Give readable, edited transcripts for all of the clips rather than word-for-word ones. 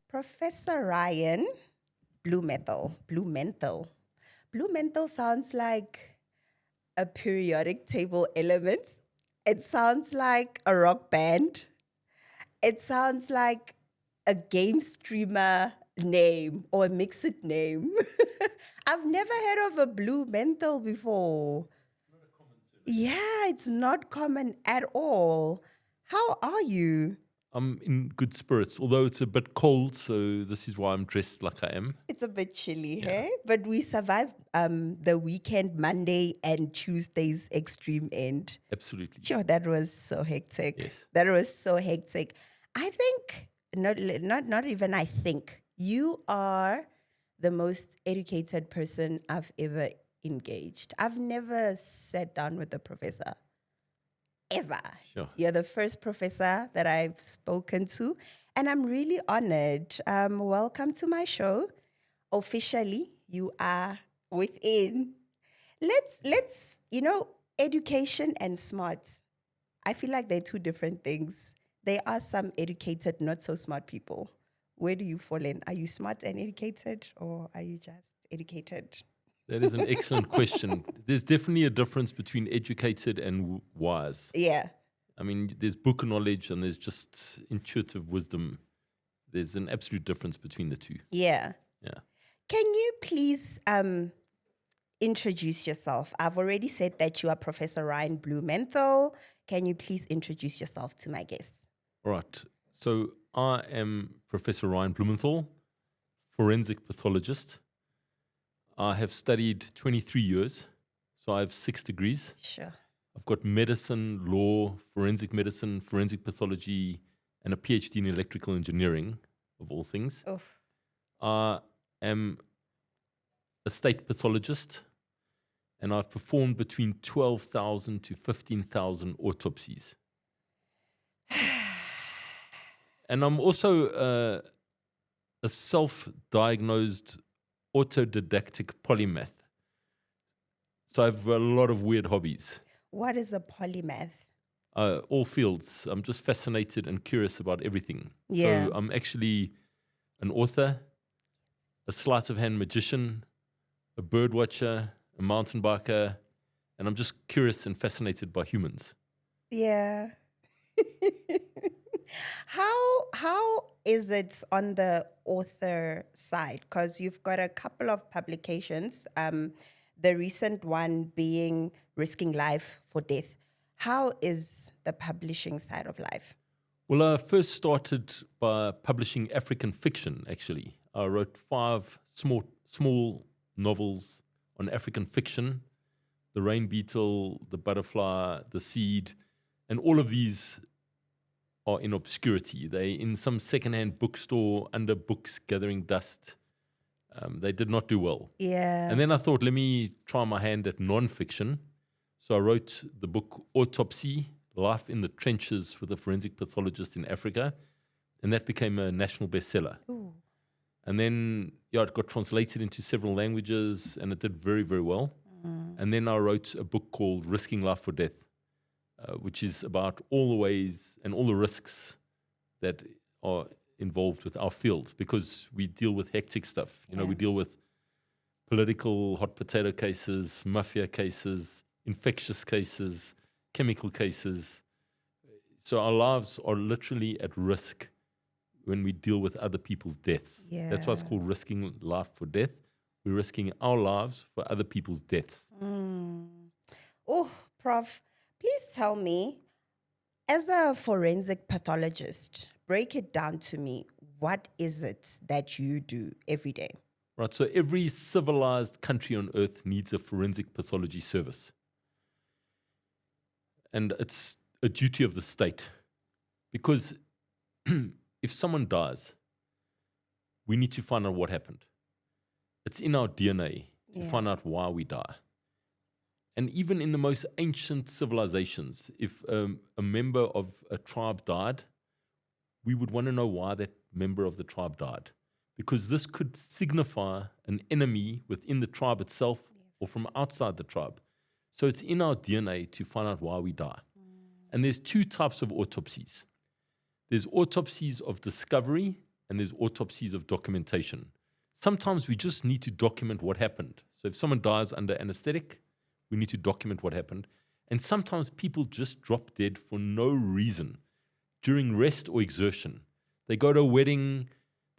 Professor Ryan Blumenthal. Blumenthal sounds like a periodic table element. It sounds like a rock band. It sounds like a game streamer name or a mixed name. I've never heard of a Blumenthal before. Yeah, it's not common at all. How are you? I'm in good spirits, although it's a bit cold, so this is why I'm dressed like I am. It's a bit chilly, hey? But we survived the weekend, Monday and Tuesday's extreme end. Absolutely. Sure, that was so hectic. Yes. That was so hectic. I think, not even I think, you are the most educated person I've ever engaged. I've never sat down with a professor. Ever. Sure. You're the first professor that I've spoken to, and I'm really honored. Welcome to my show. Officially, you are within. Let's education and smart. I feel like they're two different things. There are some educated, not so smart people. Where do you fall in? Are you smart and educated, or are you just educated? That is an excellent question. There's definitely a difference between educated and wise. Yeah. I mean, there's book knowledge and there's just intuitive wisdom. There's an absolute difference between the two. Yeah. Yeah. Can you please introduce yourself? I've already said that you are Professor Ryan Blumenthal. Can you please introduce yourself to my guests? All right. So I am Professor Ryan Blumenthal, forensic pathologist. I have studied 23 years, so I have 6 degrees. Sure. I've got medicine, law, forensic medicine, forensic pathology, and a PhD in electrical engineering, of all things. Oof. I am a state pathologist, and I've performed between 12,000 to 15,000 autopsies. And I'm also a self-diagnosed autodidactic polymath. So I have a lot of weird hobbies. What is a polymath? All fields. I'm just fascinated and curious about everything. Yeah. So I'm actually an author, a sleight of hand magician, a bird watcher, a mountain biker, and I'm just curious and fascinated by humans. Yeah. How is it on the author side? Because you've got a couple of publications, the recent one being Risking Life for Death. How is the publishing side of life? Well, I first started by publishing African fiction, actually. I wrote 5 small novels on African fiction, The Rain Beetle, The Butterfly, The Seed, and all of these are in obscurity. They in some secondhand bookstore under books gathering dust. They did not do well. Yeah. And then I thought, let me try my hand at non-fiction. So I wrote the book Autopsy, Life in the Trenches with a Forensic Pathologist in Africa. And that became a national bestseller. Ooh. And then, it got translated into several languages and it did very, very well. And then I wrote a book called Risking Life for Death, which is about all the ways and all the risks that are involved with our field, because we deal with hectic stuff. We deal with political hot potato cases, mafia cases, infectious cases, chemical cases. So our lives are literally at risk when we deal with other people's deaths. Yeah. That's why it's called Risking Life for Death. We're risking our lives for other people's deaths. Oh, Prof, please tell me, as a forensic pathologist, break it down to me. What is it that you do every day? Right, so every civilized country on earth needs a forensic pathology service. And it's a duty of the state. Because if someone dies, we need to find out what happened. It's in our DNA to find out why we die. And even in the most ancient civilizations, if a member of a tribe died, we would want to know why that member of the tribe died, because this could signify an enemy within the tribe itself or from outside the tribe. So it's in our DNA to find out why we die. And there's two types of autopsies. There's autopsies of discovery and there's autopsies of documentation. Sometimes we just need to document what happened. So if someone dies under anesthetic, we need to document what happened. And sometimes people just drop dead for no reason during rest or exertion. They go to a wedding,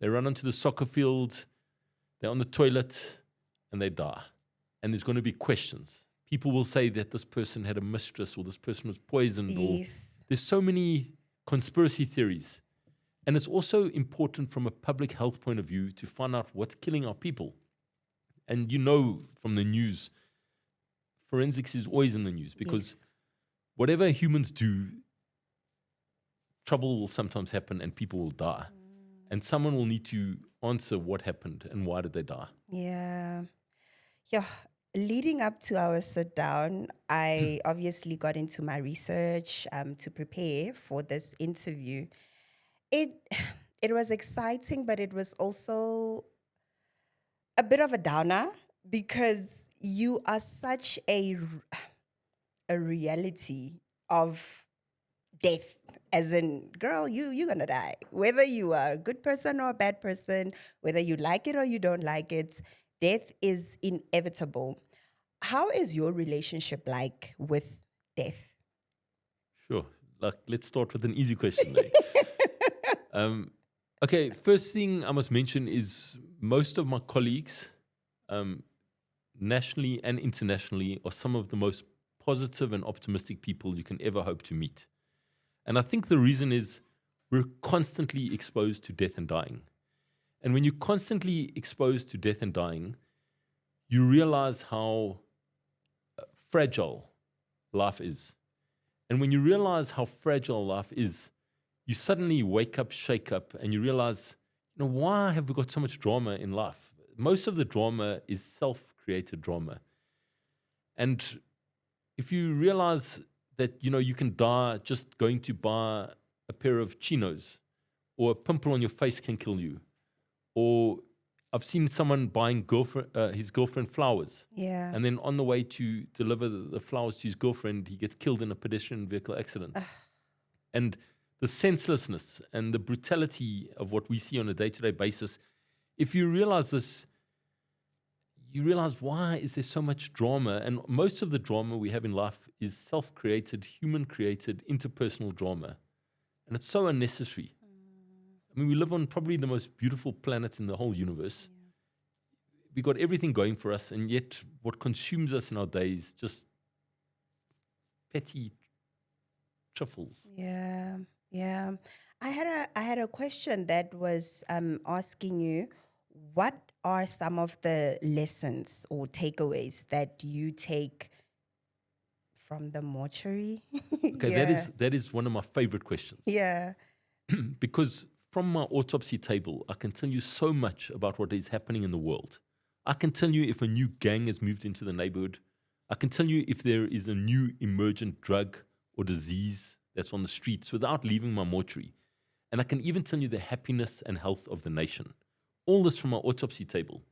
they run onto the soccer field, they're on the toilet, and they die. And there's going to be questions. People will say that this person had a mistress or this person was poisoned. Yes. Or there's so many conspiracy theories. And it's also important from a public health point of view to find out what's killing our people. And you know from the news, forensics is always in the news because whatever humans do, trouble will sometimes happen and people will die. And someone will need to answer what happened and why did they die. Yeah. Yeah. Leading up to our sit down, I obviously got into my research to prepare for this interview. It was exciting, but it was also a bit of a downer because you are such a reality of death, as in, girl, you're gonna die. Whether you are a good person or a bad person, whether you like it or you don't like it, death is inevitable. How is your relationship like with death? Sure. Let's start with an easy question. Okay, first thing I must mention is most of my colleagues, nationally and internationally, are some of the most positive and optimistic people you can ever hope to meet. And I think the reason is we're constantly exposed to death and dying. And when you're constantly exposed to death and dying, you realize how fragile life is. And when you realize how fragile life is, you suddenly wake up, shake up, and you realize, why have we got so much drama in life? Most of the drama is self-created drama. And if you realize that, you can die just going to buy a pair of chinos, or a pimple on your face can kill you, or I've seen someone buying his girlfriend flowers. Yeah. And then on the way to deliver the flowers to his girlfriend, he gets killed in a pedestrian vehicle accident. And the senselessness and the brutality of what we see on a day-to-day basis, if you realize this, you realize why is there so much drama? And most of the drama we have in life is self-created, human-created, interpersonal drama. And it's so unnecessary. I mean, we live on probably the most beautiful planet in the whole universe. Yeah. We got everything going for us, and yet what consumes us in our days just petty truffles. Yeah, yeah. I had a question that was asking you, what are some of the lessons or takeaways that you take from the mortuary? Okay, that is one of my favorite questions. Yeah. Because from my autopsy table, I can tell you so much about what is happening in the world. I can tell you if a new gang has moved into the neighborhood. I can tell you if there is a new emergent drug or disease that's on the streets without leaving my mortuary. And I can even tell you the happiness and health of the nation. All this from my autopsy table.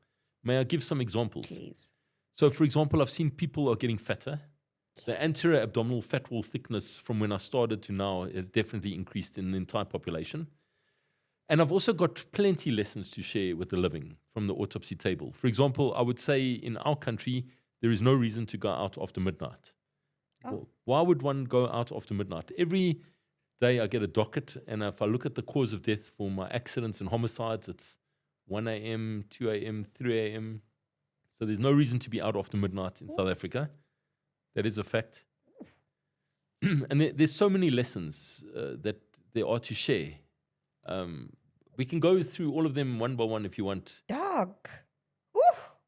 May I give some examples? Please. So, for example, I've seen people are getting fatter. The anterior abdominal fat wall thickness from when I started to now has definitely increased in the entire population. And I've also got plenty lessons to share with the living from the autopsy table. For example, I would say in our country, there is no reason to go out after midnight. Oh. Well, why would one go out after midnight? Every day I get a docket, and if I look at the cause of death for my accidents and homicides, it's 1 a.m., 2 a.m., 3 a.m. So there's no reason to be out after midnight in South Africa. That is a fact. And there's so many lessons that there are to share. We can go through all of them one by one if you want. Dog. Ooh,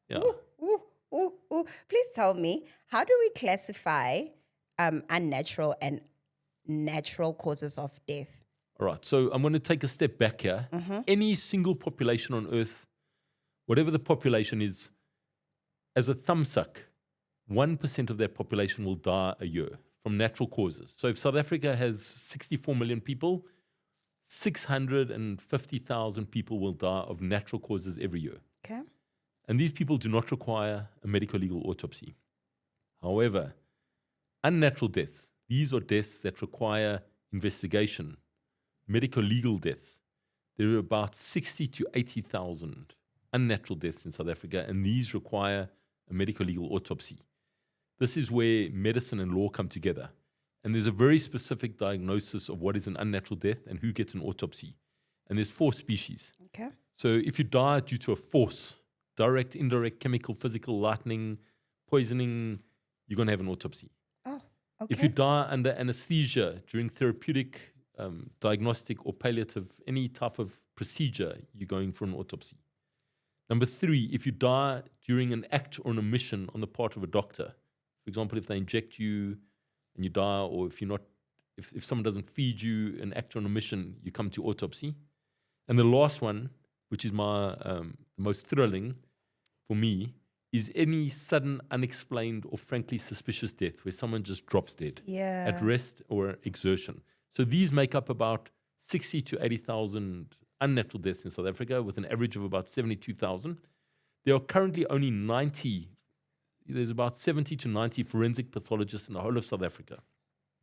yeah. Ooh. Please tell me, how do we classify unnatural and natural causes of death? All right. So I'm going to take a step back here. Mm-hmm. Any single population on Earth, whatever the population is, as a thumbsuck, 1% of that population will die a year from natural causes. So if South Africa has 64 million people, 650,000 people will die of natural causes every year. Okay. And these people do not require a medical legal autopsy. However, unnatural deaths, these are deaths that require investigation, medical legal deaths. There are about 60 to 80,000 unnatural deaths in South Africa, and these require a medical legal autopsy. This is where medicine and law come together. And there's a very specific diagnosis of what is an unnatural death and who gets an autopsy. And there's 4 species. Okay. So if you die due to a force, direct, indirect, chemical, physical, lightning, poisoning, you're going to have an autopsy. Oh, okay. If you die under anesthesia during therapeutic, diagnostic, or palliative, any type of procedure, you're going for an autopsy. Number 3, if you die during an act or an omission on the part of a doctor, for example, if they inject you and you die, or if someone doesn't feed you, an act or an omission, you come to autopsy. And the last one, which is my most thrilling for me, is any sudden, unexplained, or frankly suspicious death where someone just drops dead at rest or exertion. So these make up about 60 to 80,000 unnatural deaths in South Africa, with an average of about 72,000. There are currently only there's about 70 to 90 forensic pathologists in the whole of South Africa.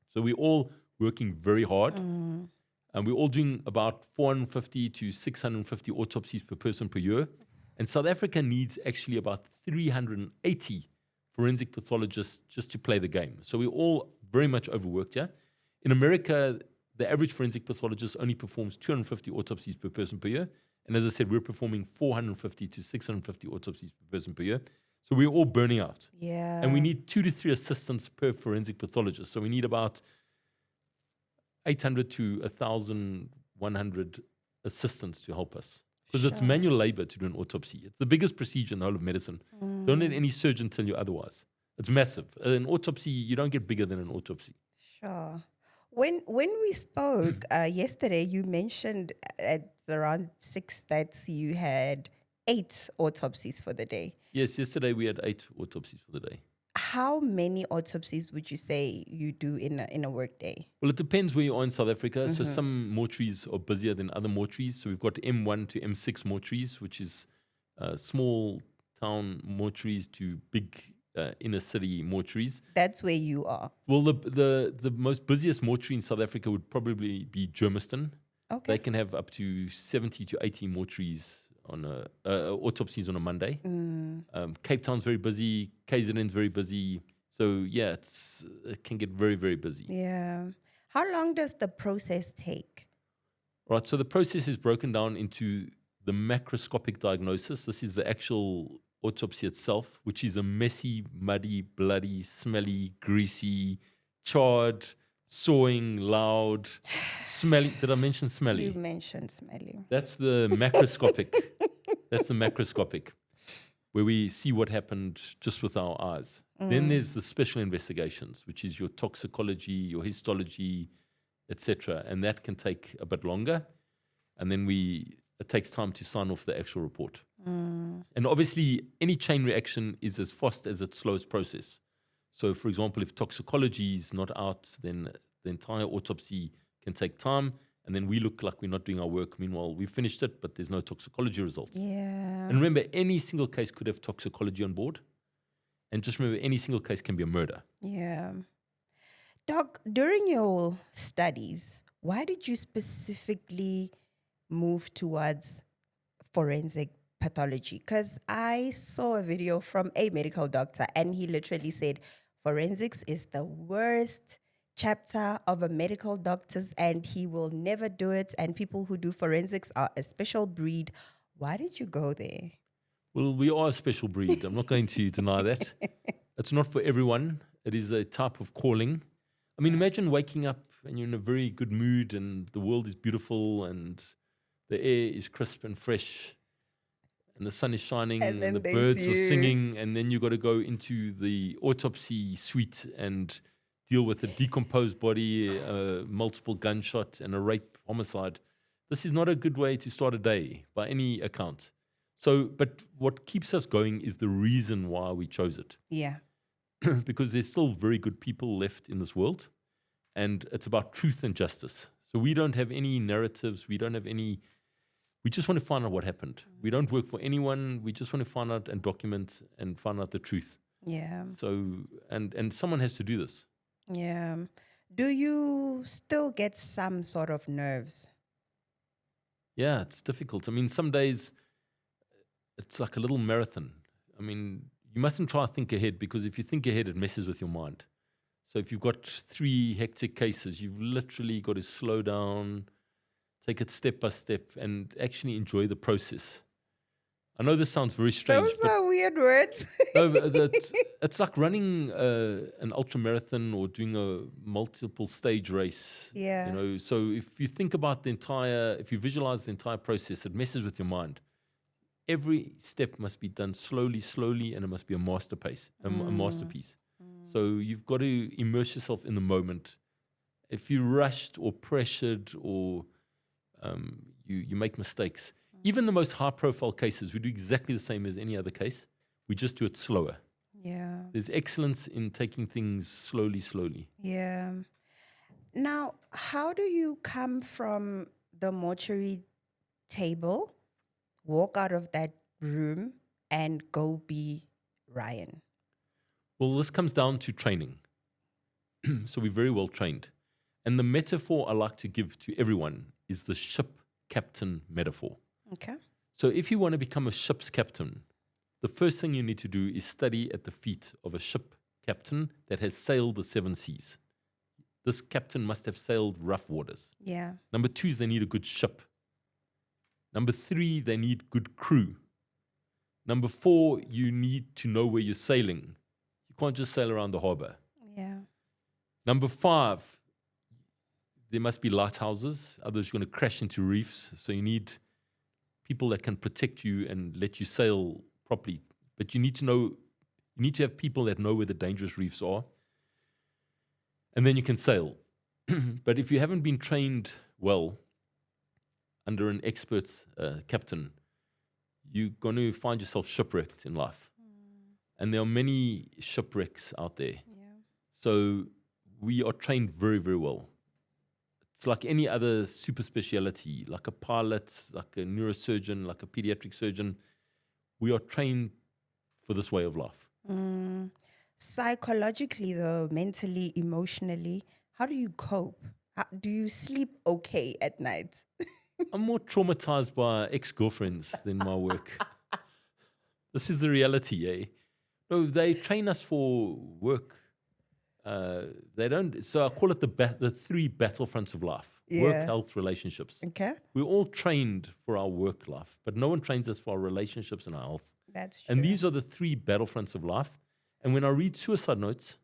So we're all working very hard. And we're all doing about 450 to 650 autopsies per person per year. And South Africa needs actually about 380 forensic pathologists just to play the game. So we're all very much overworked here. In America, the average forensic pathologist only performs 250 autopsies per person per year. And as I said, we're performing 450 to 650 autopsies per person per year. So we're all burning out. Yeah. And we need 2 to 3 assistants per forensic pathologist. So we need about 800 to 1,100 assistants to help us. Because it's manual labor to do an autopsy. It's the biggest procedure in the whole of medicine. Don't let any surgeon tell you otherwise. It's massive. An autopsy, you don't get bigger than an autopsy. Sure. When we spoke yesterday, you mentioned at around 6 that you had 8 autopsies for the day. Yes, yesterday we had 8 autopsies for the day. How many autopsies would you say you do in a work day? Well, it depends where you are in South Africa. So some mortuaries are busier than other mortuaries. So we've got M1 to M6 mortuaries, which is small town mortuaries to big inner city mortuaries. That's where you are. Well, the most busiest mortuary in South Africa would probably be Germiston. Okay. They can have up to 70 to 80 mortuaries on autopsies on a Monday. Cape Town's very busy. KZN's very busy. So yeah, it can get very, very busy. Yeah. How long does the process take? Right. So the process is broken down into the macroscopic diagnosis. This is the actual autopsy itself, which is a messy, muddy, bloody, smelly, greasy, charred, sawing, loud, smelly. Did I mention smelly? You mentioned smelly. That's the macroscopic. That's the macroscopic, where we see what happened just with our eyes. Then there's the special investigations, which is your toxicology, your histology, etc. And that can take a bit longer. And then it takes time to sign off the actual report. And obviously, any chain reaction is as fast as its slowest process. So, for example, if toxicology is not out, then the entire autopsy can take time. And then we look like we're not doing our work. Meanwhile, we finished it, but there's no toxicology results. Yeah. And remember, any single case could have toxicology on board. And just remember, any single case can be a murder. Yeah. Doc, during your studies, why did you specifically move towards forensic pathology? Because I saw a video from a medical doctor and he literally said, forensics is the worst chapter of a medical doctor's and he will never do it. And people who do forensics are a special breed. Why did you go there? Well, we are a special breed. I'm not going to deny that. It's not for everyone. It is a type of calling. I mean, imagine waking up and you're in a very good mood and the world is beautiful and the air is crisp and fresh and the sun is shining and the birds are singing, and then you got to go into the autopsy suite and deal with a decomposed body, a multiple gunshot and a rape homicide. This is not a good way to start a day by any account. So, but what keeps us going is the reason why we chose it. Yeah. Because there's still very good people left in this world, and it's about truth and justice. So we don't have any narratives. We don't have any. We just want to find out what happened. We don't work for anyone. We just want to find out and document and find out the truth. Yeah. So and someone has to do this. Yeah. Do you still get some sort of nerves? Yeah, it's difficult. I mean, some days it's like a little marathon. I mean, you mustn't try to think ahead, because if you think ahead, it messes with your mind. So if you've got 3 hectic cases, you've literally got to slow down, take it step by step, and actually enjoy the process. I know this sounds very strange, Those but are weird words. no, it's like running an ultra marathon or doing a multiple stage race. Yeah. So if you think about if you visualize the entire process, it messes with your mind. Every step must be done slowly, and it must be a masterpiece. So you've got to immerse yourself in the moment. If you're rushed or pressured, or you make mistakes, even the most high-profile cases, we do exactly the same as any other case. We just do it slower. Yeah. There's excellence in taking things slowly. Yeah. Now, how do you come from the mortuary table, walk out of that room, and go be Ryan? Well, this comes down to training. So we're very well trained. And the metaphor I like to give to everyone is the ship captain metaphor. Okay. So if you want to become a ship's captain, the first thing you need to do is study at the feet of a ship captain that has sailed the 7 seas. This captain must have sailed rough waters. Yeah. Number 2 is they need a good ship. Number 3, they need good crew. Number 4, you need to know where you're sailing. You can't just sail around the harbor. Yeah. Number 5, there must be lighthouses, otherwise you're going to crash into reefs. So you need people that can protect you and let you sail properly. But you need to have people that know where the dangerous reefs are. And then you can sail. But if you haven't been trained well under an expert captain, you're going to find yourself shipwrecked in life. And there are many shipwrecks out there. Yeah. So we are trained very, very well. It's like any other super speciality, like a pilot, like a neurosurgeon, like a pediatric surgeon. We are trained for this way of life. Psychologically, though, mentally, emotionally, how do you cope? Do you sleep okay at night? I'm more traumatized by ex-girlfriends than my work. This is the reality, eh? No, they train us for work. They don't. So I call it the 3 battlefronts of life: work, Yeah. health, relationships. Okay. We're all trained for our work life, but no one trains us for our relationships and our health. That's true. And these are the 3 battlefronts of life. And when I read suicide notes,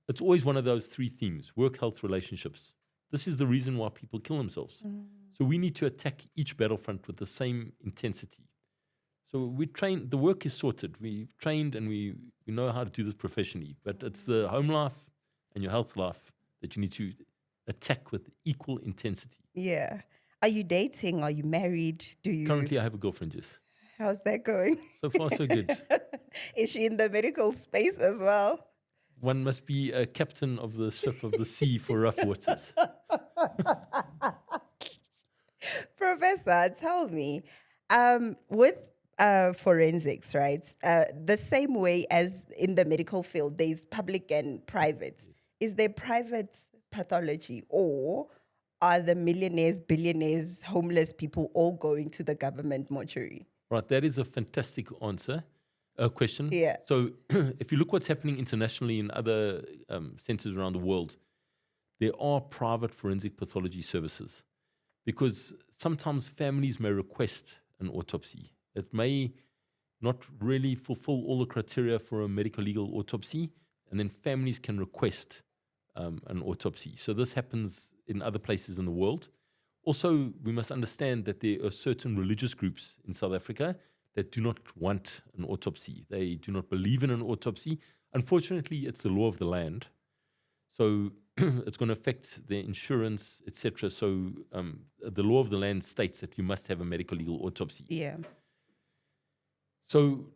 it's always one of those 3 themes: work, health, relationships. This is the reason why people kill themselves. So we need to attack each battlefront with the same intensity. So we train, the work is sorted. We've trained and we know how to do this professionally. But it's the home life and your health life that you need to attack with equal intensity. Yeah. Are you dating? Are you married? Do you? Currently, I have a girlfriend, yes. How's that going? So far, so good. Is she in the medical space as well? One must be a captain of the ship of the sea for rough waters. Professor, tell me, with forensics, right? The same way as in the medical field, there's public and private. Yes. Is there private pathology, or are the millionaires, billionaires, homeless people all going to the government mortuary? Right, that is a fantastic question. Yeah. So if you look what's happening internationally in other centers around the world, there are private forensic pathology services, because sometimes families may request an autopsy. It may not really fulfill all the criteria for a medical legal autopsy, and then families can request an autopsy. So this happens in other places in the world. Also, we must understand that there are certain religious groups in South Africa that do not want an autopsy. They do not believe in an autopsy. Unfortunately, it's the law of the land. So it's going to affect their insurance, etc. So the law of the land states that you must have a medical legal autopsy. Yeah. So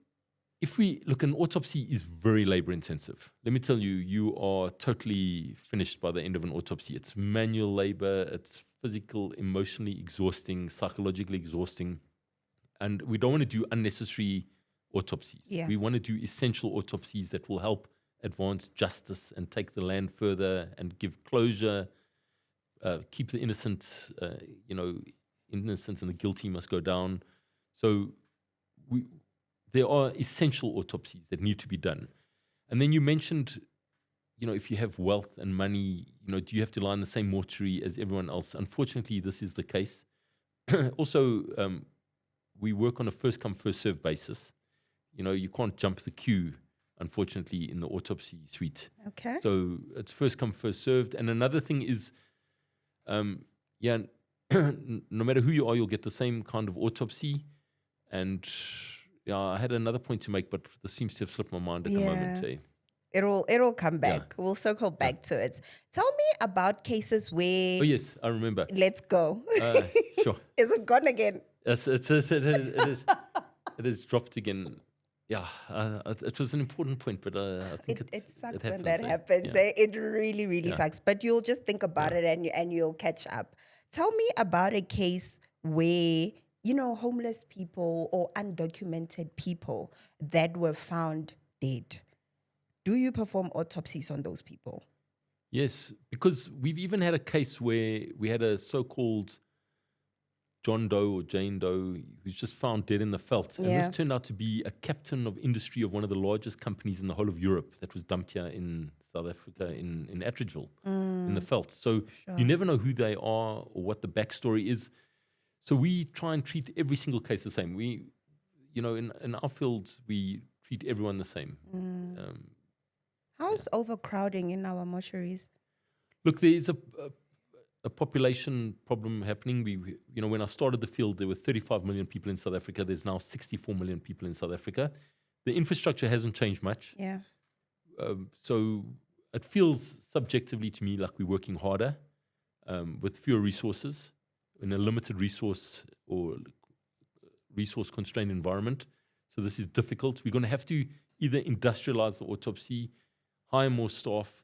if we look, an autopsy is very labor intensive. Let me tell you, you are totally finished by the end of an autopsy. It's manual labor, it's physical, emotionally exhausting, psychologically exhausting. And we don't want to do unnecessary autopsies. Yeah. We want to do essential autopsies that will help advance justice and take the land further and give closure, keep the innocent, innocent and the guilty must go down. So there are essential autopsies that need to be done. And then you mentioned, if you have wealth and money, do you have to lie in the same mortuary as everyone else? Unfortunately, this is the case. Also, we work on a first-come, first-served basis. You can't jump the queue, unfortunately, in the autopsy suite. Okay. So it's first-come, first-served. And another thing is, no matter who you are, you'll get the same kind of autopsy. And I had another point to make, but this seems to have slipped my mind at the moment. Eh? It'll come back. Yeah. We'll circle back to it. Tell me about cases where. Oh yes, I remember. Let's go. Sure. Is it gone again? Yes, it is dropped again. Yeah, it was an important point, but I think it sucks happens, when that eh? happens. Yeah. It really, really sucks. But you'll just think about it and you'll catch up. Tell me about a case where, homeless people or undocumented people that were found dead. Do you perform autopsies on those people? Yes, because we've even had a case where we had a so-called John Doe or Jane Doe who's just found dead in the veld. And this turned out to be a captain of industry of one of the largest companies in the whole of Europe that was dumped here in South Africa, in Attridgeville, in the veld. So you never know who they are or what the backstory is. So we try and treat every single case the same. We, in our fields, we treat everyone the same. How's overcrowding in our mortuaries? Look, there is a population problem happening. When I started the field, there were 35 million people in South Africa. There's now 64 million people in South Africa. The infrastructure hasn't changed much. Yeah. So it feels subjectively to me like we're working harder with fewer resources in a limited resource or resource constrained environment. So this is difficult. We're going to have to either industrialize the autopsy, hire more staff,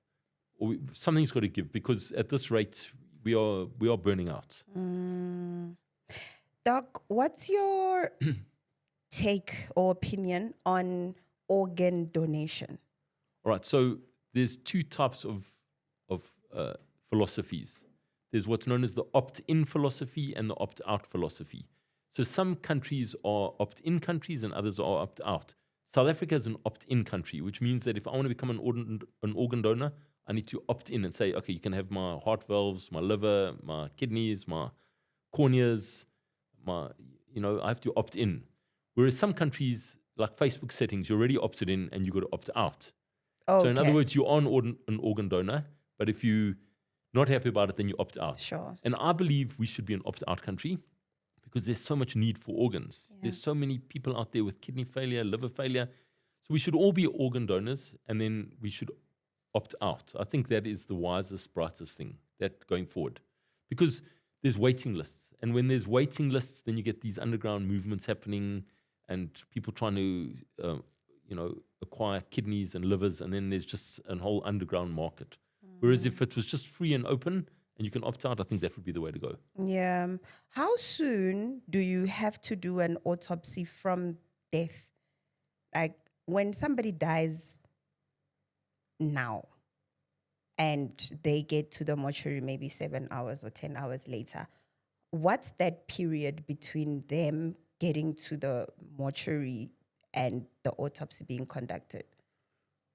or something's got to give, because at this rate, we are burning out. Doc, what's your take or opinion on organ donation? All right, so there's two types of philosophies. There's what's known as the opt-in philosophy and the opt-out philosophy. So some countries are opt-in countries and others are opt-out. South Africa is an opt-in country, which means that if I want to become an organ donor, I need to opt in and say, okay, you can have my heart valves, my liver, my kidneys, my corneas, I have to opt in. Whereas some countries, like Facebook settings, you're already opted in and you got to opt out. Okay. So in other words, you are an organ donor, but if you're not happy about it, then you opt out. Sure. And I believe we should be an opt-out country because there's so much need for organs. Yeah. There's so many people out there with kidney failure, liver failure. So we should all be organ donors, and then we should opt out. I think that is the wisest, brightest thing that going forward, because there's waiting lists. And when there's waiting lists, then you get these underground movements happening and people trying to, acquire kidneys and livers, and then there's just a whole underground market. Whereas if it was just free and open and you can opt out, I think that would be the way to go. Yeah. How soon do you have to do an autopsy from death? Like when somebody dies now and they get to the mortuary maybe 7 hours or 10 hours later, what's that period between them getting to the mortuary and the autopsy being conducted?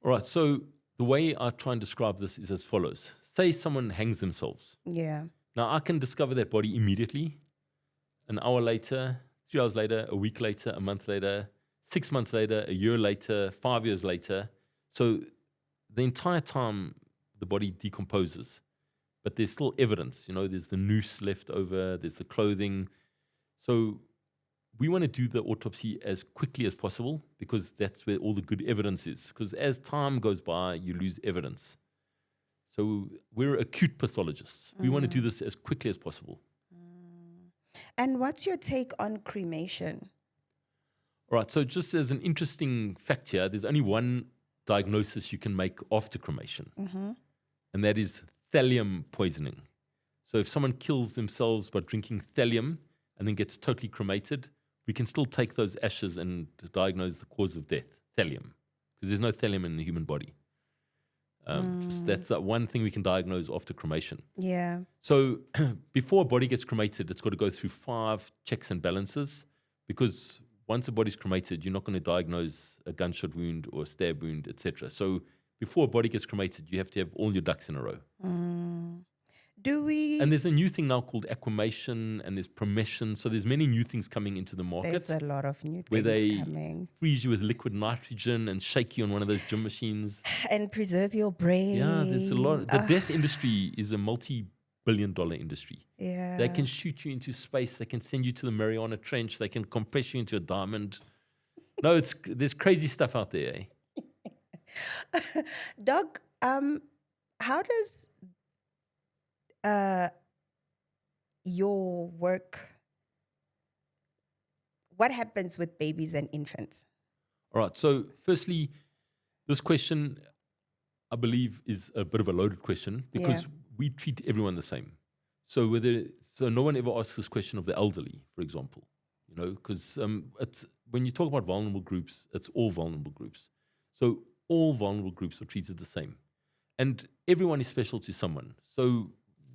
All right. So the way I try and describe this is as follows. Say someone hangs themselves. Yeah. Now, I can discover that body immediately, an hour later, 3 hours later, a week later, a month later, 6 months later, a year later, 5 years later. So the entire time the body decomposes, but there's still evidence. There's the noose left over, there's the clothing. So we want to do the autopsy as quickly as possible because that's where all the good evidence is. Because as time goes by, you lose evidence. So we're acute pathologists. We want to do this as quickly as possible. And what's your take on cremation? All Right. So just as an interesting fact here, there's only one diagnosis you can make after cremation, and that is thallium poisoning. So if someone kills themselves by drinking thallium and then gets totally cremated, we can still take those ashes and diagnose the cause of death, thallium, because there's no thallium in the human body. Just that's that one thing we can diagnose after cremation. Yeah. So before a body gets cremated, it's got to go through 5 checks and balances, because once a body's cremated, you're not going to diagnose a gunshot wound or a stab wound, etc. So before a body gets cremated, you have to have all your ducks in a row. Do we? And there's a new thing now called aquamation, and there's promession. So there's many new things coming into the market. There's a lot of new where things they coming. freeze you with liquid nitrogen and shake you on one of those gym machines. And preserve your brain. Yeah, there's a lot. The death industry is a multi-billion-dollar industry. Yeah. They can shoot you into space. They can send you to the Mariana Trench. They can compress you into a diamond. No, there's crazy stuff out there. Eh? Doc, how does your work, what happens with babies and infants? All right. So firstly, this question, I believe, is a bit of a loaded question, because we treat everyone the same. So no one ever asks this question of the elderly, for example, because when you talk about vulnerable groups, it's all vulnerable groups. So all vulnerable groups are treated the same, and everyone is special to someone. So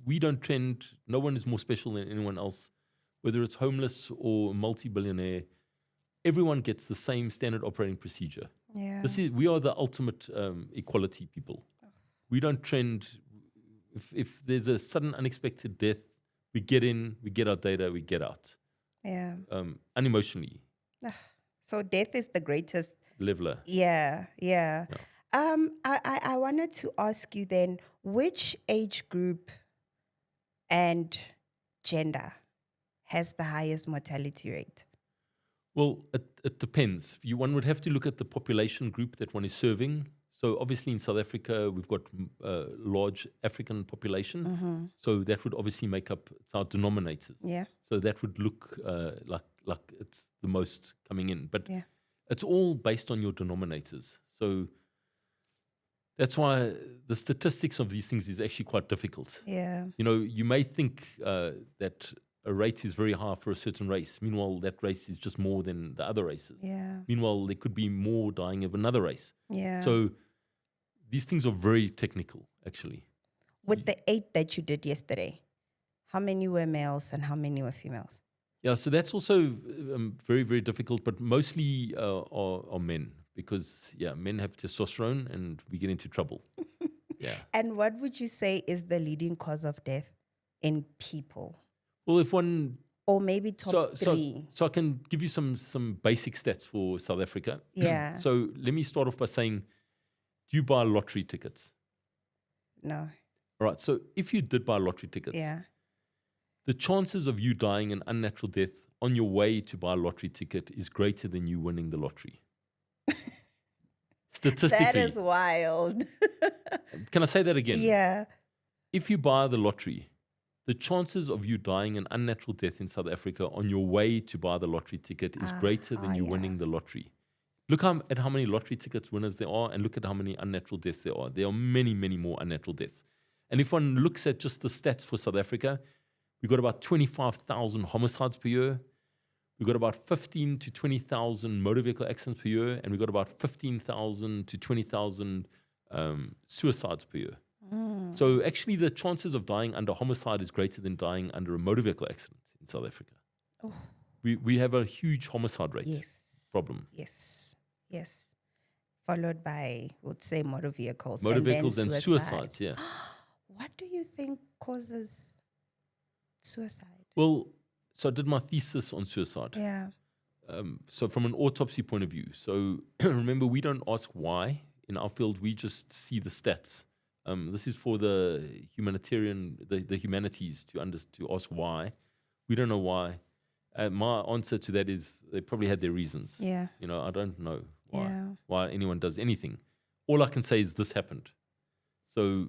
we don't trend. No one is more special than anyone else, whether it's homeless or multi-billionaire. Everyone gets the same standard operating procedure. Yeah. We are the ultimate equality people. We don't trend. If there's a sudden unexpected death, we get in, we get our data, we get out. Yeah. Unemotionally. So death is the greatest Leveler. Yeah. I wanted to ask you then, which age group and gender has the highest mortality rate? Well, it depends. One would have to look at the population group that one is serving. So obviously in South Africa, we've got a large African population. So that would obviously make up our denominators. Yeah. So that would look like it's the most coming in. But it's all based on your denominators. So that's why the statistics of these things is actually quite difficult. Yeah. You may think that a rate is very high for a certain race. Meanwhile, that race is just more than the other races. Yeah. Meanwhile, there could be more dying of another race. Yeah. So these things are very technical, actually. With the 8 that you did yesterday, how many were males and how many were females? Yeah, so that's also very, very difficult, but mostly are men, because, men have testosterone and we get into trouble. Yeah. And what would you say is the leading cause of death in people? Well, if one... Or maybe top 3. So I can give you some basic stats for South Africa. Yeah. So let me start off by saying, do you buy lottery tickets? No. All right, so if you did buy lottery tickets, the chances of you dying an unnatural death on your way to buy a lottery ticket is greater than you winning the lottery. Statistically. That is wild. Can I say that again? Yeah. If you buy the lottery, the chances of you dying an unnatural death in South Africa on your way to buy the lottery ticket is greater than you winning the lottery. Look at how many lottery tickets winners there are, and look at how many unnatural deaths there are. There are many, many more unnatural deaths. And if one looks at just the stats for South Africa, we've got about 25,000 homicides per year. We've got about 15 to 20,000 motor vehicle accidents per year. And we've got about 15,000 to 20,000 suicides per year. So actually the chances of dying under homicide is greater than dying under a motor vehicle accident in South Africa. Oh. We have a huge homicide rate problem. Yes. Followed by, would say, motor vehicles. Motor vehicles and and suicides, yeah. What do you think causes suicide? Well, so I did my thesis on suicide. Yeah. So from an autopsy point of view, so remember, we don't ask why. In our field, we just see the stats. This is for the humanitarian, the humanities to ask why. We don't know why. My answer to that is they probably had their reasons. Yeah. I don't know why anyone does anything. All I can say is this happened. So,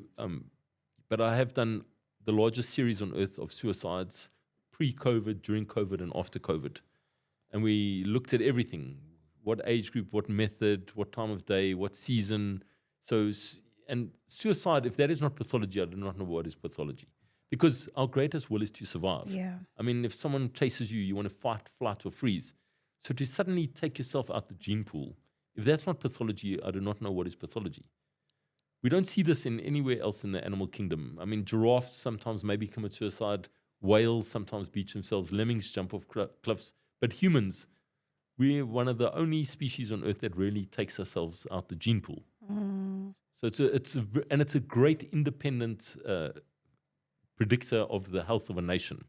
but I have done the largest series on earth of suicides pre-COVID, during COVID, and after COVID. And we looked at everything. what age group, what method, what time of day, what season. So, and suicide, if that is not pathology, I do not know what is pathology. Because our greatest will is to survive. Yeah. I mean, if someone chases you, you want to fight, flight, or freeze. So to suddenly take yourself out the gene pool, if that's not pathology, I do not know what is pathology. We don't see this in anywhere else in the animal kingdom. I mean, giraffes sometimes maybe commit suicide. Whales sometimes beach themselves. Lemmings jump off cliffs. But humans, we're one of the only species on Earth that really takes ourselves out the gene pool. So it's a great independent predictor of the health of a nation.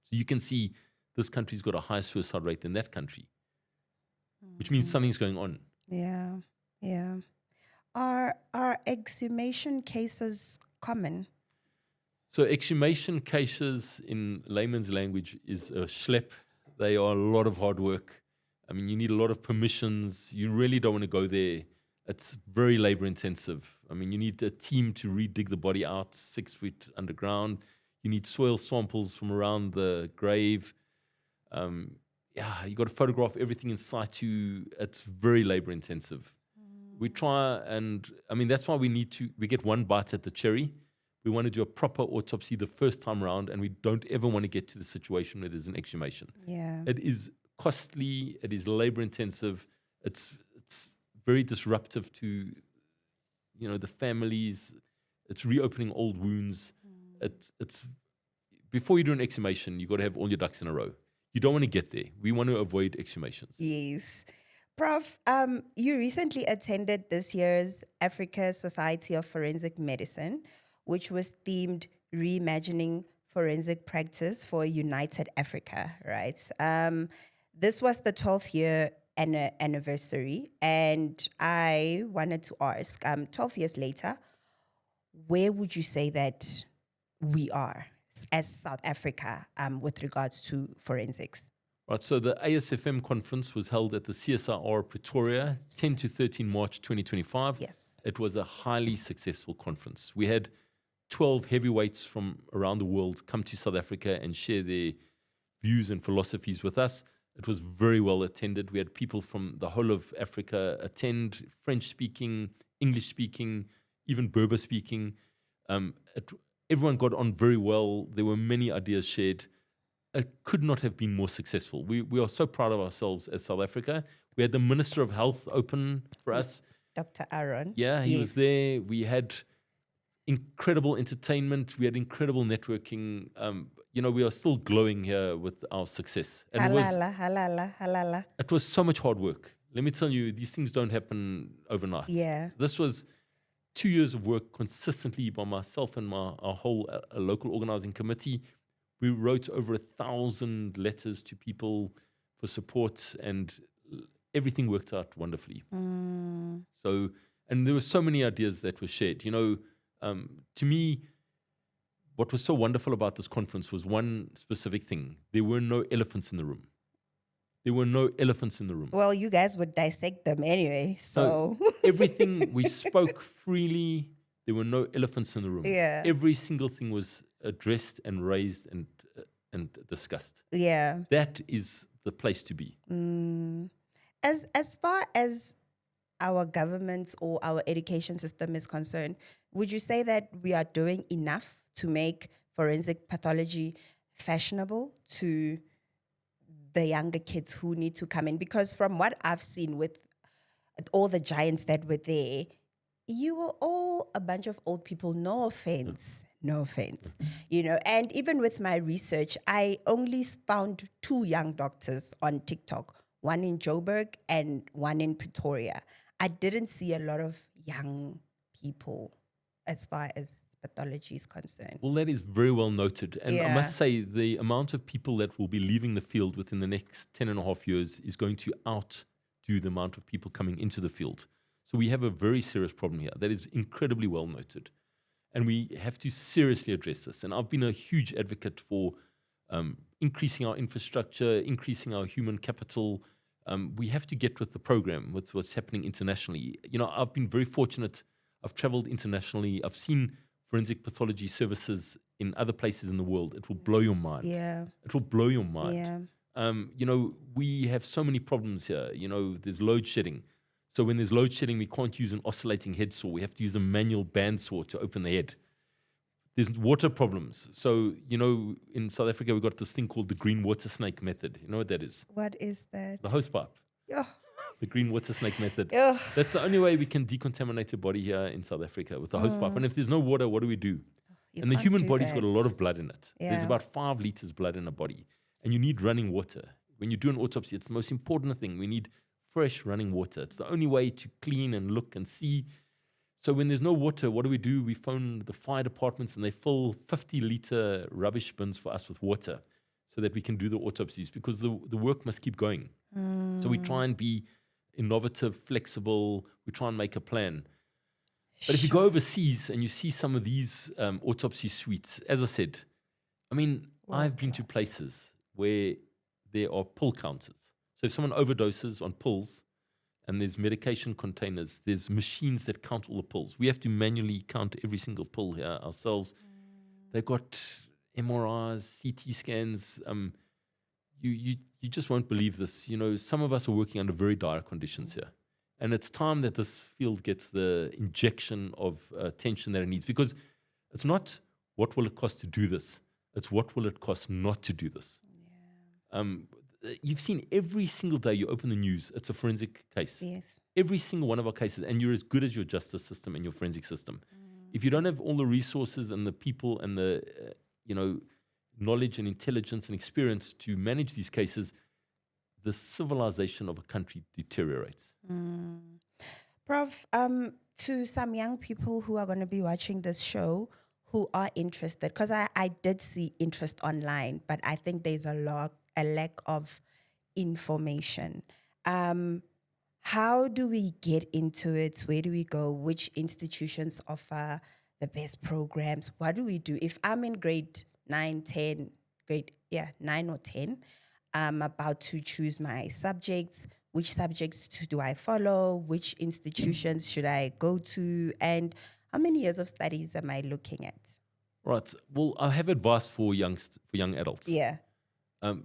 So you can see this country's got a higher suicide rate than that country, which means something's going on. Yeah. Yeah. Are exhumation cases common? So exhumation cases in layman's language is a schlep. They are a lot of hard work. I mean, you need a lot of permissions. You really don't want to go there. It's very labor intensive. I mean, you need a team to re-dig the body out 6 feet underground. You need soil samples from around the grave. You got to photograph everything in situ. It's very labor intensive. We try, and I mean, that's why we get one bite at the cherry. We want to do a proper autopsy the first time around, and we don't ever want to get to the situation where there's an exhumation. Yeah. It is costly. It is labor intensive. It's very disruptive to, the families. It's reopening old wounds. It's before you do an exhumation, you got to have all your ducks in a row. You don't want to get there. We want to avoid exhumations. Yes. Prof, you recently attended this year's Africa Society of Forensic Medicine, which was themed Reimagining Forensic Practice for a United Africa, right? This was the 12th year anniversary, and I wanted to ask, 12 years later, where would you say that we are as South Africa with regards to forensics? Right, so the ASFM conference was held at the CSIR Pretoria, 10 to 13 March 2025. Yes. It was a highly successful conference. We had 12 heavyweights from around the world come to South Africa and share their views and philosophies with us. It was very well attended. We had people from the whole of Africa attend, French-speaking, English-speaking, even Berber-speaking. Everyone got on very well. There were many ideas shared. It could not have been more successful. We are so proud of ourselves as South Africa. We had the Minister of Health open for us. Dr. Aaron. Yeah, he was there. We had incredible entertainment. We had incredible networking. We are still glowing here with our success. And Halala. it was so much hard work. Let me tell you, these things don't happen overnight. Yeah. This was 2 years of work consistently by myself and our whole local organizing committee. We wrote over 1,000 letters to people for support, and everything worked out wonderfully. So, and there were so many ideas that were shared. To me, what was so wonderful about this conference was one specific thing. There were no elephants in the room. Well, you guys would dissect them anyway, so. Everything, we spoke freely. There were no elephants in the room. Yeah. Every single thing was addressed and raised and discussed. Yeah. That is the place to be. As far as our government or our education system is concerned, would you say that we are doing enough to make forensic pathology fashionable to the younger kids who need to come in? Because from what I've seen with all the giants that were there, you were all a bunch of old people. No offense. And even with my research, I only found 2 young doctors on TikTok, one in Joburg and one in Pretoria. I didn't see a lot of young people as far as pathology is concerned. Well, that is very well noted. And I must say, the amount of people that will be leaving the field within the next 10 and a half years is going to outdo the amount of people coming into the field. So we have a very serious problem here. That is incredibly well noted. And we have to seriously address this. And I've been a huge advocate for increasing our infrastructure, increasing our human capital. We have to get with the program, with what's happening internationally. I've been very fortunate. I've traveled internationally. I've seen forensic pathology services in other places in the world. It will blow your mind. Yeah. It will blow your mind. Yeah. We have so many problems here. There's load shedding. So when there's load shedding, we can't use an oscillating head saw. We have to use a manual band saw to open the head. There's water problems. So, in South Africa, we've got this thing called the green water snake method. You know what that is? What is that? The hose pipe. Yeah. The green water snake method. Yeah. That's the only way we can decontaminate your body here in South Africa, with the hose pipe. And if there's no water, what do we do? You And the can't human do body's got a lot that. of blood in it. There's Yeah. about 5 liters blood in a body. And you need running water. When you do an autopsy, it's the most important thing. We need fresh running water. It's the only way to clean and look and see. So when there's no water, what do? We phone the fire departments and they fill 50-liter rubbish bins for us with water so that we can do the autopsies, because the work must keep going. So we try and be innovative, flexible. We try and make a plan. But if you go overseas and you see some of these autopsy suites, as I said, I've been to places where there are pill counters. So if someone overdoses on pills, and there's medication containers, there's machines that count all the pills. We have to manually count every single pill here ourselves. They've got MRIs, CT scans. You just won't believe this. Some of us are working under very dire conditions here. And it's time that this field gets the injection of attention that it needs, because it's not what will it cost to do this. It's what will it cost not to do this. Yeah. You've seen every single day you open the news, it's a forensic case. Yes. Every single one of our cases, and you're as good as your justice system and your forensic system. If you don't have all the resources and the people and the knowledge and intelligence and experience to manage these cases, the civilization of a country deteriorates. Prof, to some young people who are going to be watching this show who are interested, because I did see interest online, but I think there's a lack of information. How do we get into it? Where do we go? Which institutions offer the best programs? What do we do? If I'm in grade 9 or 10, I'm about to choose my subjects. Which subjects do I follow? Which institutions should I go to? And how many years of studies am I looking at? Right. Well, I have advice for young adults. Yeah.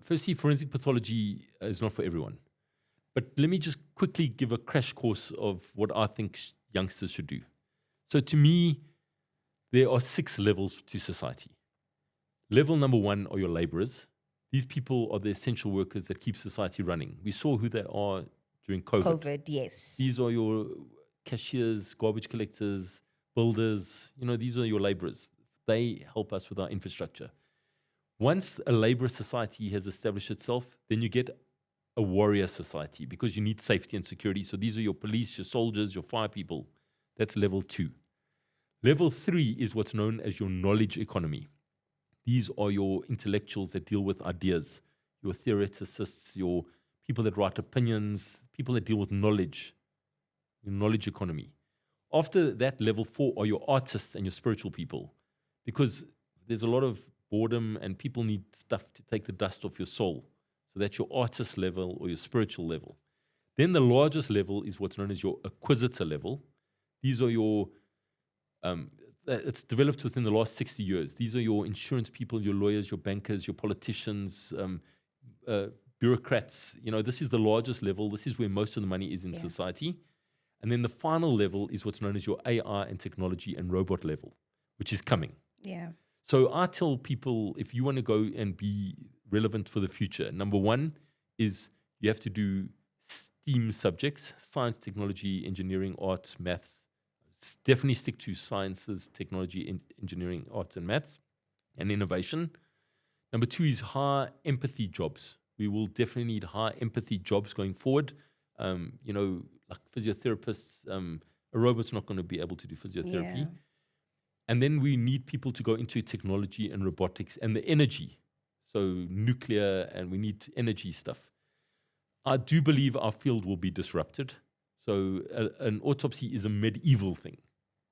Firstly, forensic pathology is not for everyone. But let me just quickly give a crash course of what I think youngsters should do. So to me, there are 6 levels to society. Level number 1 are your laborers. These people are the essential workers that keep society running. We saw who they are during COVID. Yes. These are your cashiers, garbage collectors, builders. These are your laborers. They help us with our infrastructure. Once a labor society has established itself, then you get a warrior society, because you need safety and security. So these are your police, your soldiers, your fire people. That's level 2. Level 3 is what's known as your knowledge economy. These are your intellectuals that deal with ideas, your theoreticists, your people that write opinions, people that deal with knowledge, your knowledge economy. After that, level 4 are your artists and your spiritual people, because there's a lot of boredom and people need stuff to take the dust off your soul. So that's your artist level or your spiritual level. Then the largest level is what's known as your acquisitor level. These are your, it's developed within the last 60 years. These are your insurance people, your lawyers, your bankers, your politicians, bureaucrats. This is the largest level. This is where most of the money is in society. And then the final level is what's known as your AI and technology and robot level, which is coming. Yeah. So I tell people, if you want to go and be relevant for the future, number 1 is you have to do STEAM subjects: science, technology, engineering, arts, maths. Definitely stick to sciences, technology, engineering, arts, and maths, and innovation. Number 2 is high empathy jobs. We will definitely need high empathy jobs going forward. Like physiotherapists, a robot's not going to be able to do physiotherapy. Yeah. And then we need people to go into technology and robotics and the energy. So nuclear, and we need energy stuff. I do believe our field will be disrupted. So an autopsy is a medieval thing.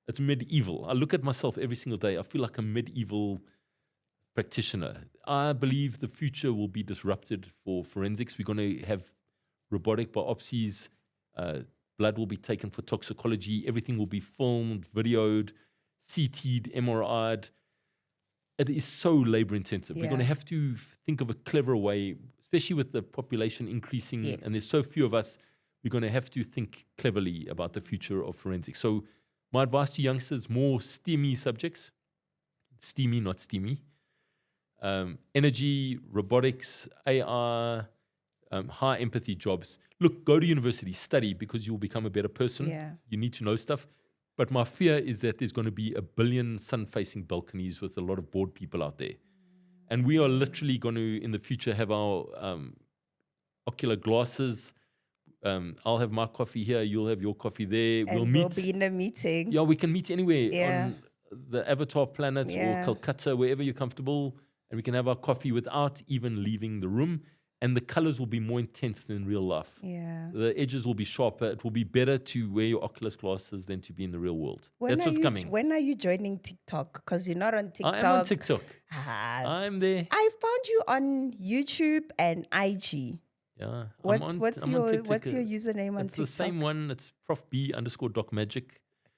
It's medieval. I look at myself every single day. I feel like a medieval practitioner. I believe the future will be disrupted for forensics. We're going to have robotic biopsies. Blood will be taken for toxicology. Everything will be filmed, videoed, CT'd, MRI'd. It is so labor intensive. Yeah. We're going to have to think of a clever way especially with the population increasing Yes. and there's so few of us, we're going to have to think cleverly about the future of forensics. So my advice to youngsters, more STEAMy subjects, STEAMy, not STEAMy, energy, robotics, AI, high empathy jobs. Look, go to university, study because you'll become a better person. Yeah. You need to know stuff. But my fear is that there's going to be 1 billion sun-facing balconies with a lot of bored people out there. And we are literally going to, in the future, have our ocular glasses. I'll have my coffee here. You'll have your coffee there. And we'll be in a meeting. Yeah, we can meet anywhere Yeah. on the Avatar planet or Yeah. Calcutta, wherever you're comfortable. And we can have our coffee without even leaving the room. And the colors will be more intense than in real life. Yeah. The edges will be sharper. It will be better to wear your Oculus glasses than to be in the real world. That's what's coming. When are you joining TikTok? Because you're not on TikTok. I am on TikTok. Ah, I'm there. I found you on YouTube and IG. Yeah. What's I'm on TikTok. your username on It's TikTok? the same one. It's Prof B _DocMagic.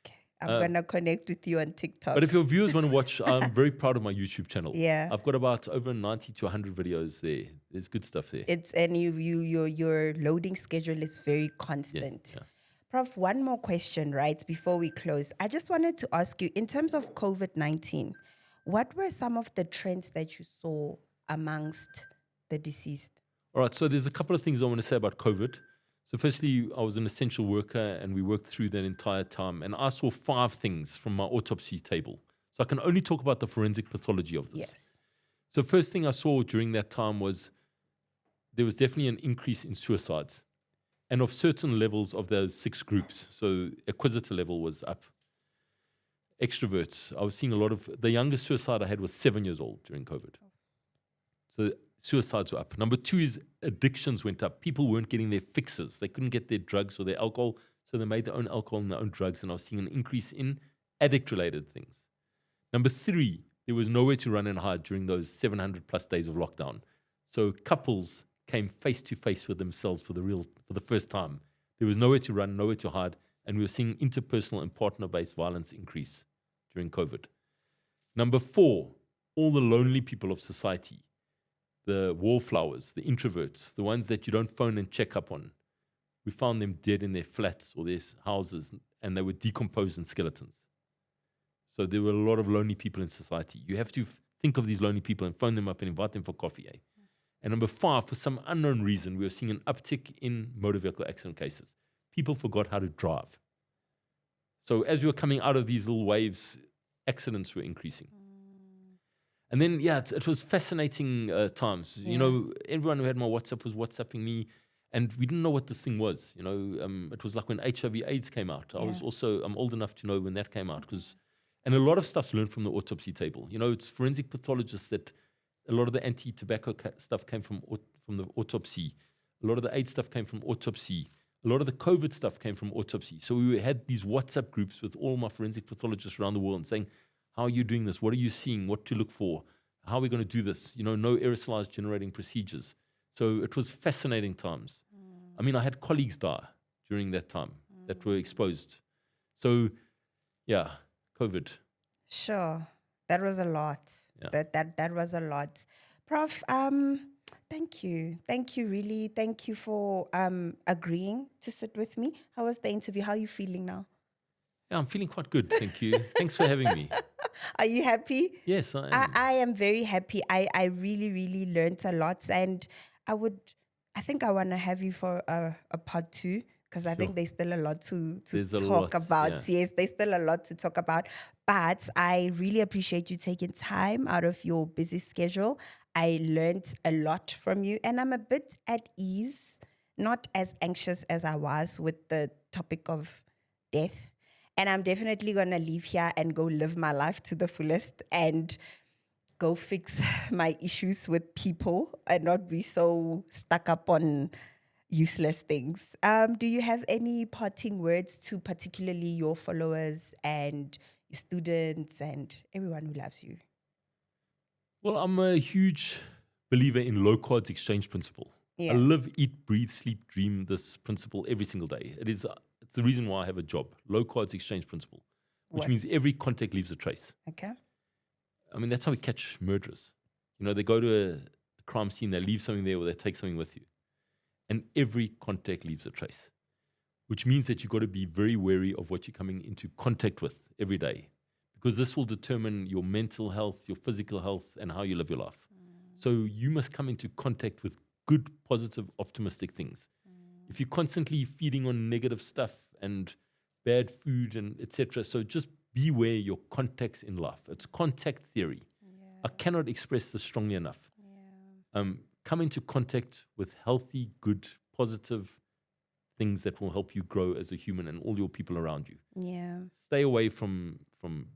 Okay. I'm gonna connect with you on TikTok. But if your viewers want to watch, I'm very proud of my YouTube channel. Yeah. I've got about over 90 to 100 videos there. There's good stuff there. Your loading schedule is very constant. Yeah. Prof, one more question, right, before we close. I just wanted to ask you, in terms of COVID-19, what were some of the trends that you saw amongst the deceased? All right, so there's a couple of things I want to say about COVID. So firstly, I was an essential worker and we worked through that entire time. And I saw 5 things from my autopsy table. So I can only talk about the forensic pathology of this. Yes. So first thing I saw during that time was there was definitely an increase in suicides. And of certain levels of those 6 groups. So acquisitor level was up. Extroverts, I was seeing a lot of, the youngest suicide I had was 7 years old during COVID. So suicides were up. Number 2 is addictions went up. People weren't getting their fixes. They couldn't get their drugs or their alcohol, so they made their own alcohol and their own drugs, and I was seeing an increase in addict-related things. Number 3, there was nowhere to run and hide during those 700-plus days of lockdown. So couples came face-to-face with themselves for the first time. There was nowhere to run, nowhere to hide, and we were seeing interpersonal and partner-based violence increase during COVID. Number 4, all the lonely people of society, the wallflowers, the introverts, the ones that you don't phone and check up on. We found them dead in their flats or their houses, and they were decomposed in skeletons. So there were a lot of lonely people in society. You have to think of these lonely people and phone them up and invite them for coffee. And number 5, for some unknown reason, we were seeing an uptick in motor vehicle accident cases. People forgot how to drive. So as we were coming out of these little waves, accidents were increasing. And then, it was fascinating times. Yeah. You know, everyone who had my WhatsApp was WhatsApping me, and we didn't know what this thing was. You know, it was like when HIV/AIDS came out. I'm old enough to know when that came out, and a lot of stuff's learned from the autopsy table. You know, it's forensic pathologists that a lot of the anti-tobacco stuff came from the autopsy. A lot of the AIDS stuff came from autopsy. A lot of the COVID stuff came from autopsy. So we had these WhatsApp groups with all my forensic pathologists around the world and saying, how are you doing this? What are you seeing? What to look for? How are we going to do this? You know, no aerosolized generating procedures. So it was fascinating times. I mean, I had colleagues die during that time that were exposed. So, COVID. Sure. That was a lot. Yeah. That was a lot. Prof, thank you. Thank you, really. Thank you for agreeing to sit with me. How was the interview? How are you feeling now? Yeah, I'm feeling quite good. Thank you. Thanks for having me. Are you happy? Yes, I am. I am very happy. I really, really learned a lot. And I think I want to have you for a part 2, because I think there's still a lot to talk about. Yeah. Yes, there's still a lot to talk about. But I really appreciate you taking time out of your busy schedule. I learned a lot from you, and I'm a bit at ease, not as anxious as I was with the topic of death. And I'm definitely going to leave here and go live my life to the fullest and go fix my issues with people and not be so stuck up on useless things. Do you have any parting words to particularly your followers and your students and everyone who loves you? Well, I'm a huge believer in low cards exchange principle. Yeah. I live, eat, breathe, sleep, dream this principle every single day. It's the reason why I have a job. Low cards exchange principle, which means every contact leaves a trace. Okay. I mean, that's how we catch murderers. You know, they go to a crime scene, they leave something there or they take something with you. And every contact leaves a trace, which means that you've got to be very wary of what you're coming into contact with every day, because this will determine your mental health, your physical health, and how you live your life. So you must come into contact with good, positive, optimistic things. If you're constantly feeding on negative stuff and bad food and etc., so just beware your contacts in life. It's contact theory. I cannot express this strongly enough. Come into contact with healthy, good, positive things that will help you grow as a human and all your people around you. Yeah. Stay away from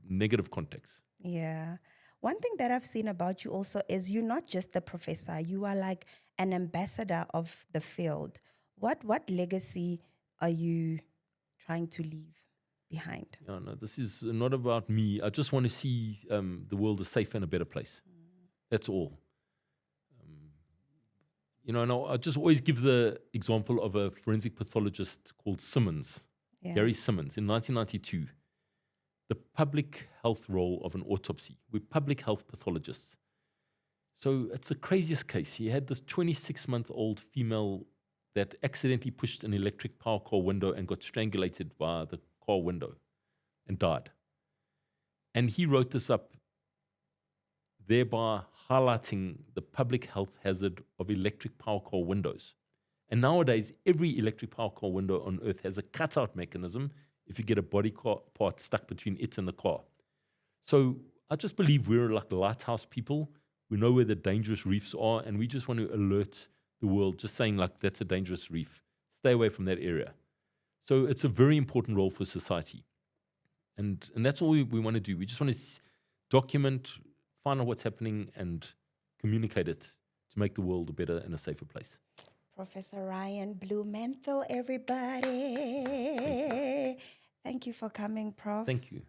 negative contacts. Yeah. One thing that I've seen about you also is you're not just a professor, you are like an ambassador of the field. What legacy are you trying to leave behind? No, this is not about me. I just want to see the world a safer and a better place. That's all. And I just always give the example of a forensic pathologist called Simmons, Gary Simmons, in 1992. The public health role of an autopsy. We're public health pathologists. So it's the craziest case. He had this 26-month-old female that accidentally pushed an electric power car window and got strangulated by the car window and died. And he wrote this up, thereby highlighting the public health hazard of electric power car windows. And nowadays, every electric power car window on earth has a cutout mechanism if you get a body part stuck between it and the car. So I just believe we're like lighthouse people. We know where the dangerous reefs are, and we just want to alert the world, just saying like, that's a dangerous reef. Stay away from that area. So it's a very important role for society. And that's all we want to do. We just want to document, find out what's happening, and communicate it to make the world a better and a safer place. Professor Ryan Blumenthal, everybody. Thank you for coming, Prof. Thank you.